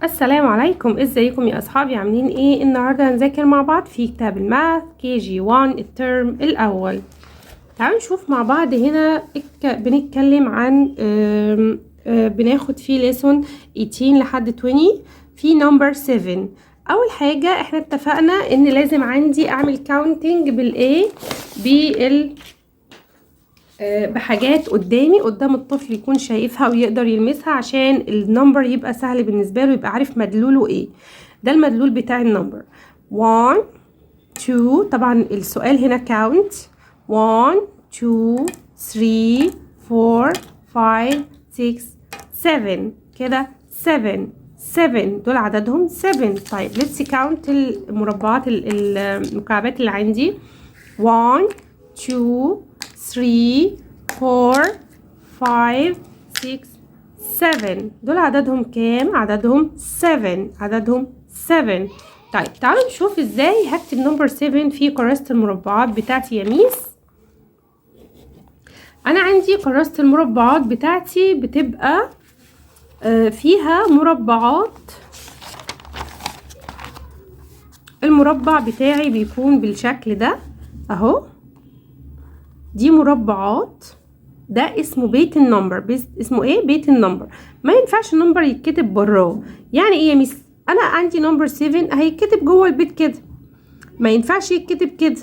السلام عليكم، ازيكم يا اصحابي؟ عاملين ايه؟ النهارده هنذاكر مع بعض في كتاب الماث كي جي 1 الترم الاول. تعالوا نشوف مع بعض هنا بنتكلم عن بناخد فيه ليسون 18 لحد 20 في نمبر 7. اول حاجه احنا اتفقنا ان لازم عندي اعمل كاونتنج بحاجات قدام الطفل يكون شايفها ويقدر يلمسها عشان النمبر يبقى سهل بالنسبه له، يبقى عارف مدلوله ايه. ده المدلول بتاع النمبر 1 2. طبعا السؤال هنا count 1 2 3 4 5 6 7 كده 7 دول عددهم 7. طيب let's count المكعبات اللي عندي 1 2 3 4 5 6 7 دول عددهم كام؟ عددهم 7. طيب تعالوا نشوف ازاي هكتب نمبر 7 في كراسة المربعات بتاعتي يا ميس. انا عندي كراسة المربعات بتاعتي بتبقى فيها مربعات. المربع بتاعي بيكون بالشكل ده اهو، دي مربعات. ده اسمه بيت النمبر. اسمه ايه؟ بيت النمبر. ما ينفعش النمبر يتكتب براه. يعني ايه يا ميس؟ انا عندي نمبر 7 هيتكتب جوه البيت كده، ما ينفعش يتكتب كده،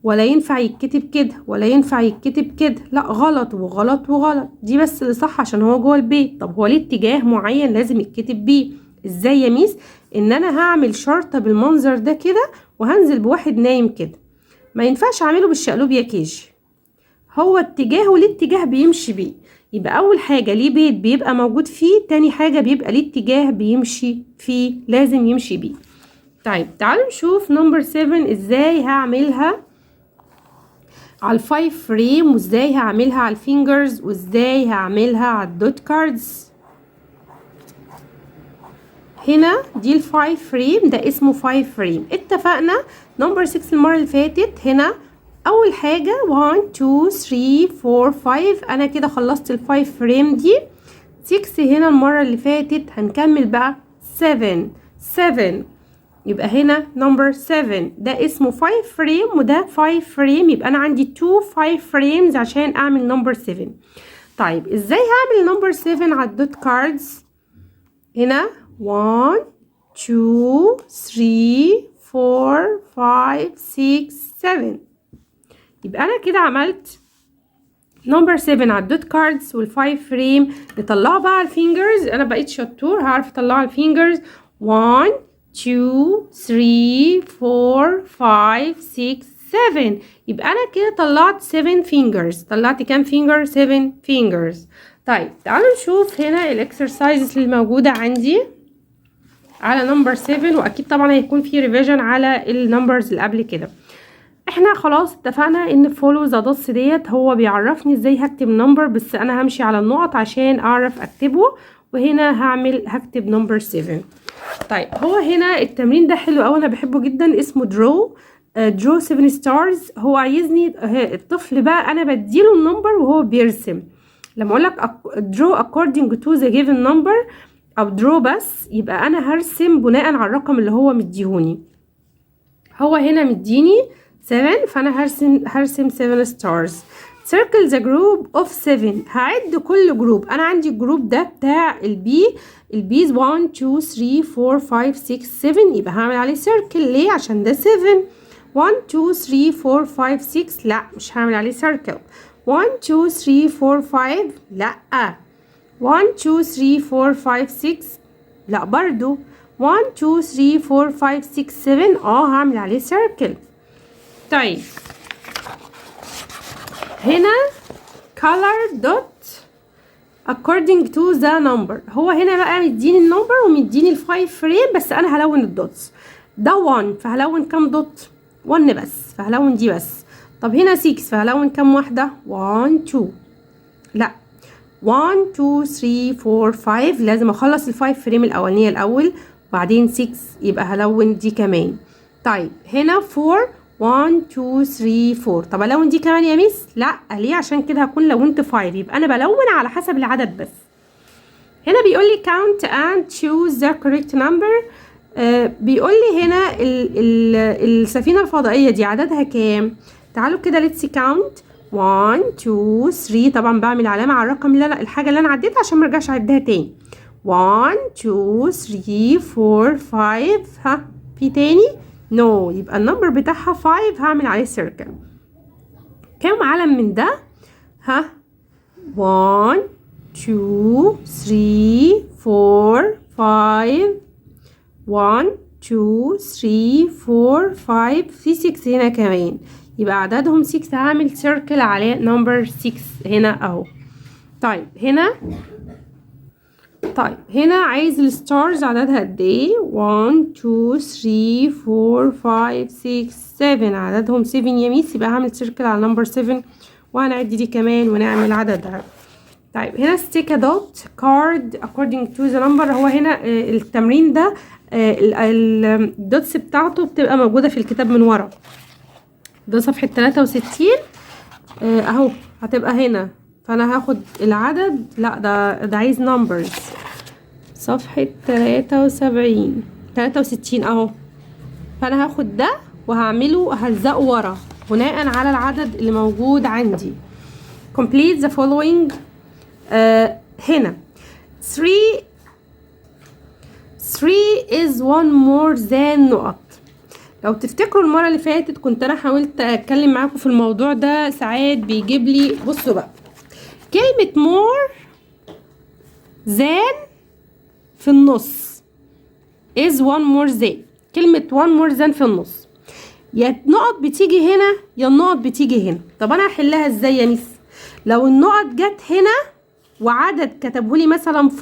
ولا ينفع يتكتب كده، ولا ينفع يتكتب كده. لا، غلط وغلط وغلط. دي بس اللي صح عشان هو جوه البيت. طب هو ليه اتجاه معين لازم يتكتب بيه؟ ازاي يا ميس؟ ان انا هعمل شرطة بالمنظر ده كده وهنزل بواحد نايم كده. ما ينفعش اعمله بالشقلوب يا كيجي. هو اتجاهه ليه اتجاه بيمشي بيه. يبقى اول حاجة ليه بيت بيبقى موجود فيه، تاني حاجة بيبقى ليه اتجاه بيمشي فيه، لازم يمشي بيه. طيب تعالوا نشوف نمبر 7 ازاي هعملها على الفايف فريم، وازاي هعملها على الفينجرز، وازاي هعملها على الدوت كاردز. هنا دي الفايف فريم، ده اسمه فايف فريم. اتفقنا نمبر 6 المرة اللي فاتت. هنا اول حاجة 1 2 3 4 5. انا كده خلصت الفايف فريم دي. 6 هنا المرة اللي فاتت. هنكمل بقى 7. يبقى هنا نمبر 7 ده اسمه 5 فريم وده 5 فريم، يبقى انا عندي 2 5 فريمز عشان اعمل نمبر 7. طيب ازاي هعمل نمبر 7 على الدوت كاردز؟ هنا 1 2 3 4 5 6 7. يبقى انا كده عملت نمبر 7 على الدوت كاردز والفايف فريم. نطلعه بقى على الفينجرز. انا بقيت شطور هعرف اطلعه على الفينجرز. 1 2 3 4 5 6 7. يبقى انا كده طلعت 7 فينجرز. طلعت كام فينجر؟ 7 فينجرز. طيب تعالوا نشوف هنا الاكسرسايزز اللي موجوده عندي على نمبر 7، واكيد طبعا هيكون في ريفيجن على النمبرز اللي قبل كده. احنا خلاص اتفقنا ان فولو ذا دوتس ديت هو بيعرفني ازاي هكتب نمبر، بس انا همشي على النقط عشان اعرف اكتبه. وهنا هكتب نمبر 7. طيب هو هنا التمرين ده حلو قوي، انا بحبه جدا. اسمه درو 7 ستارز. هو عايزني الطفل بقى انا بديله النمبر وهو بيرسم. لما اقول لك draw according to the given number او draw بس، يبقى انا هرسم بناء على الرقم اللي هو مديهوني. هو هنا مديني 7، فانا هرسم 7 stars. circle the group of 7. هعد كل جروب. انا عندي الجروب ده بتاع البيز 1 2 3 4 5 6 7، يبقى هعمل عليه circle. ليه؟ عشان ده 7. 1 2 3 4 5 6 لا، مش هعمل عليه circle. 1 2 3 4 5 لا. 1 2 3 4 5 6 لا برضو. 1 2 3 4 5 6 7 هعمل عليه circle. طيب هنا color dot according to the number. هو هنا بقى مديني النمبر ومديني الفايف فريم، بس انا هلون الدوتس. ده 1 فهلون كام دوت؟ 1 بس، فهلون دي بس. طب هنا 6 فهلون كام واحدة؟ 1 2 لا، 1 2 3 4 5. لازم اخلص الفايف فريم الاولانيه الاول وبعدين 6 يبقى هلون دي كمان. طيب هنا 4 1 2 3 4. طب الون دي كمان يا ميس؟ لا. ليه؟ عشان كده هكون لونت 5، يبقى انا بلون على حسب العدد بس. هنا بيقول لي count and choose the correct number. بيقول لي هنا السفينة الفضائية دي عددها كام؟ تعالوا كده let's count 1 2 3. طبعا بعمل علامة على الرقم اللي الحاجة اللي انا عديتها عشان ما ارجعش اعدها تاني. 1 2 3 4 5. ها في تاني؟ نو. يبقى النمبر بتاعها 5 هعمل عليه سيركل. كام علم من ده؟ ها 1 2 3 4 5 1 2 3 4 5. في 6 هنا كمان، يبقى عددهم 6. هعمل سيركل على نمبر 6 هنا اهو. طيب هنا عايز الستارز عددها قد ايه؟ 1 2 3 4 5 6 7. عددهم 7 يا ميس، يبقى هعمل سيركل على نمبر 7 وهنعد دي كمان ونعمل عددها. طيب هنا stick a dot card according to the number. هو هنا التمرين ده الدوتس بتاعته بتبقى موجودة في الكتاب من ورا. ده صفحة 63 اهو، هتبقى هنا. فانا هاخد العدد، لا ده عايز numbers. صفحة 63 اهو. فانا هاخد ده وهعمله هلزقه ورا بناء على العدد اللي موجود عندي. complete the following. هنا 3 is one more than نقط. لو تفتكروا المرة اللي فاتت كنت انا حاولت اتكلم معاكم في الموضوع ده. ساعات بيجيب لي، بصوا بقى، كلمة more than في النص is one more than. كلمة one more than في النص، يا النقط بتيجي هنا يا النقط بتيجي هنا. طب انا هحلها ازاي يا ميس؟ لو النقط جت هنا وعدد كتبهولي مثلا 4،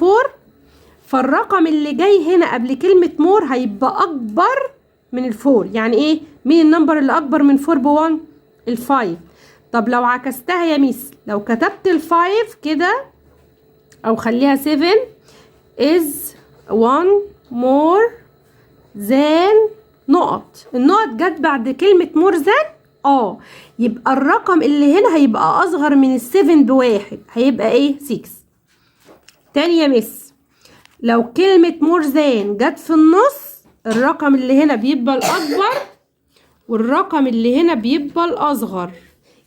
فالرقم اللي جاي هنا قبل كلمة مور هيبقى أكبر من الفور. يعني إيه؟ مين النمبر اللي أكبر من 4 ب1؟ ال5. طب لو عكستها يا ميس، لو كتبت ال5 كده أو خليها 7 is one more than نقط. النقط جت بعد كلمة more than يبقى الرقم اللي هنا هيبقى أصغر من ال7 ب1، هيبقى إيه؟ 6. تاني يا ميس، لو كلمة more than جت في النص، الرقم اللي هنا بيبقى الأكبر والرقم اللي هنا بيبقى الأصغر.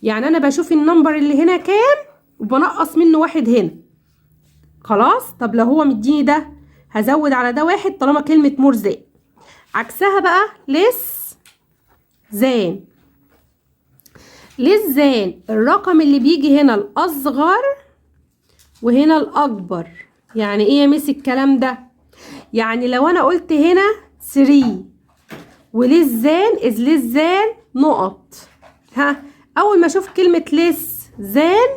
يعني أنا بشوف النمبر اللي هنا كام وبنقص منه 1 هنا. خلاص. طب لو هو مديني ده هزود على ده 1 طالما كلمة more than. عكسها بقى less than الرقم اللي بيجي هنا الأصغر وهنا الأكبر. يعني ايه يا ميس الكلام ده؟ يعني لو انا قلت هنا 3 وليس زان از ليس زان نقط، اول ما اشوف كلمة ليس زان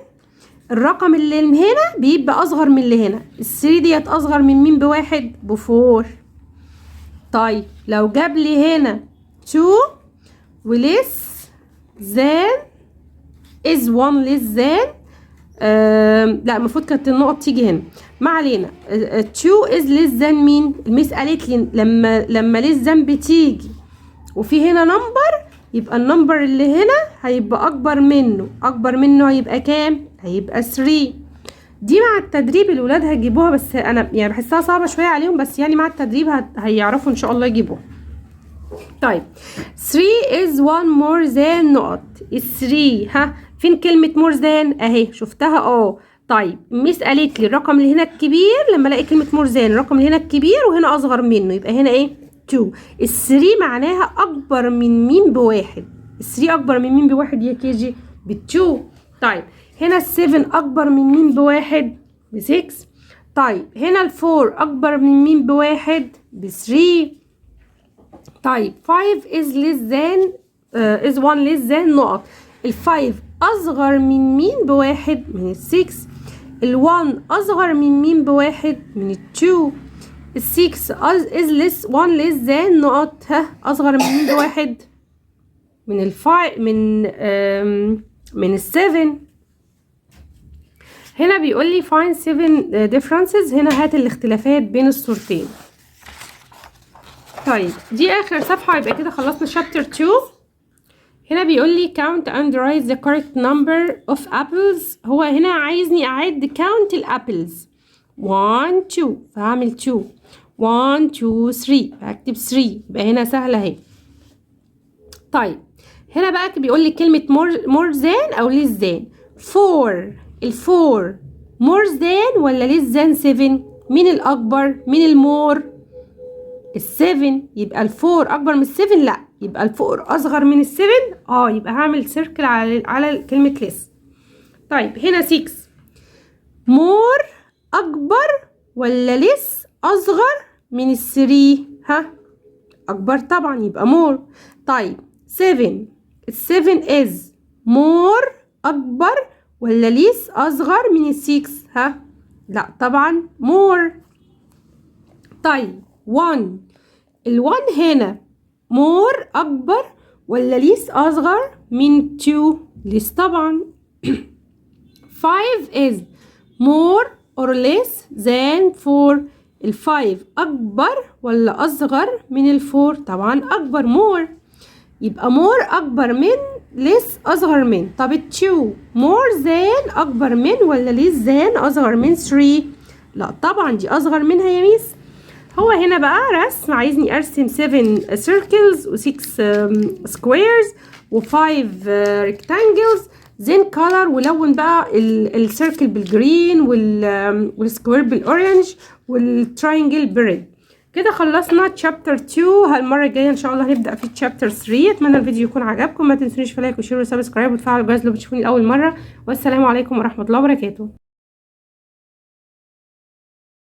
الرقم اللي هنا بيبقى اصغر من اللي هنا. ال3 ديت اصغر من مين ب1؟ ب4. طيب لو جاب لي هنا 2 وليس زان از 1 ليس زان، لا المفروض كانت النقط تيجي هنا. ما علينا. 2 is less than مين؟ الميس قالت لي لما less than بتيجي وفي هنا نمبر، يبقى النمبر اللي هنا هيبقى اكبر منه هيبقى كام؟ هيبقى 3. دي مع التدريب الولاد هيجيبوها، بس انا يعني بحسها صعبة شوية عليهم، بس يعني مع التدريب هيعرفوا ان شاء الله يجيبوها. طيب 3 is one more than نقط. ال3 فين كلمة more than؟ اهي شفتها. طيب الميس قالت لي الرقم اللي هنا الكبير، لما الاقي كلمة more than الرقم اللي هنا الكبير وهنا اصغر منه يبقى هنا ايه؟ 2. ال3 معناها اكبر من مين ب1؟ ال3 اكبر من مين ب1 يا كيجي؟ ب2. طيب هنا ال7 اكبر من مين ب1؟ ب6. طيب هنا ال4 اكبر من مين ب1؟ ب3. طيب 5 is less than is 1 less than نقط. ال5 اصغر من مين ب1؟ من ال6. ال1 اصغر من مين ب1؟ من ال2. ال6 is less 1 less than نقط. اصغر من مين ب1؟ من ال5 من ال7. هنا بيقول لي find 7 differences. هنا هات الاختلافات بين الصورتين. طيب دي اخر صفحة، يبقى كده خلصنا chapter 2. هنا بيقول لي count and write the correct number of apples. هو هنا عايزني اعد count الابلز. 1 2 فهعمل 2 1 2 3 هكتب 3 يبقى هنا سهلة اهي. طيب هنا بقى بيقول لي كلمة more than أو less than. 4 ال4 more than ولا less than 7؟ مين الأكبر؟ مين المور؟ ال7. يبقى ال4 أكبر من ال7؟ لأ، يبقى ال4 أصغر من ال7. يبقى هعمل سيركل على كلمة less. طيب هنا 6 more أكبر ولا less أصغر من ال3؟ ها أكبر طبعا يبقى more. طيب 7 ال7 is more أكبر ولا less أصغر من ال6؟ ها لا طبعا more. طيب 1 ال1 هنا more أكبر ولا less أصغر من 2؟ less طبعا. 5 is more or less than 4. ال5 أكبر ولا أصغر من ال4؟ طبعا أكبر more. يبقى more أكبر من less أصغر من. طب ال 2 more than أكبر من ولا less than أصغر من 3؟ لا طبعا دي أصغر منها يا ميس. هو هنا بقى رسم، عايزني أرسم 7 circles و 6 squares و 5 rectangles. then color ولون بقى السيركل بالجرين والسكوير بالاورنج والتراينجل بريد. كده خلصنا تشابتر 2. المره الجايه ان شاء الله هنبدا في تشابتر 3. اتمنى الفيديو يكون عجبكم، ما تنسونيش في لايك وشير وسبسكرايب وتفعلوا الجرس لو بتشوفوني لاول مره. والسلام عليكم ورحمه الله وبركاته.